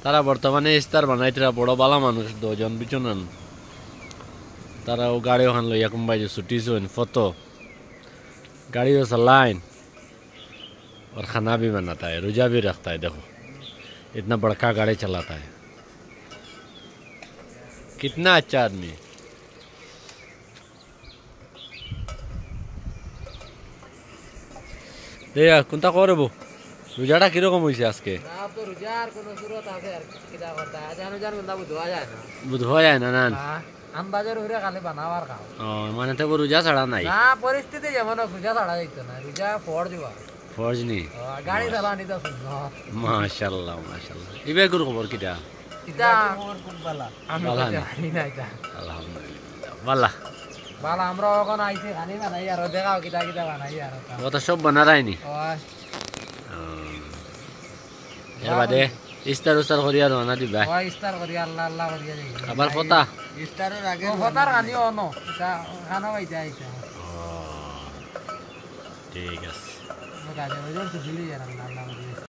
তারা বর্তমানে ইস্তার বানাই তারা বড় বালা মানুষ দুজন বিচনন তারাও গাড়ি ওখান লইয়া কোনবাই যে ছুটি চুন ফটো गाड़ियों से लाइन और खाना भी बनाता है रोजा भी रखता है देखो इतना बड़का गाड़ी चलाता है कितना अच्छा आदमी दे কোনটা করব রোজাটা কি রকম হইছে আজকে না তো রোজার কোন সুরত আছে আর কিটা করতে আজান জান কোনটা বুঝা যায় না বুঝা যায় না না আন্দাজের উপরে খালি বানাবার খাও মানে তো রোজা ছাড়া নাই না পরিস্থিতি যেমন রোজা ছাড়া যাইত না রোজা ফরজ দিবা ফরজ নি গাড়ি চালানি তো সুন্নাত মাশাআল্লাহ মাশাআল্লাহ ইবে গুর খবর কিটা এটা খবর খুব ভালো আমি জানি না এটা আলহামদুলিল্লাহ ভালো ভালো আমরা এখন আইছে খানি বানাই আর দেখাও কিটা কিটা বানাই আর ও তো সব বানা রাইনি এর বাদে ইস্তার উস্তার করিয়া রানা দিবা ইস্তার করিয়া আল্লাহ আল্লাহ করিয়া যাই আবার ফতা ইস্তারের আগে ফতার আনিও ন এটা খানা পাইতে আইছে ঠিক আছে কাজে ওই জন্য দিলি আর আল্লাহ আল্লাহ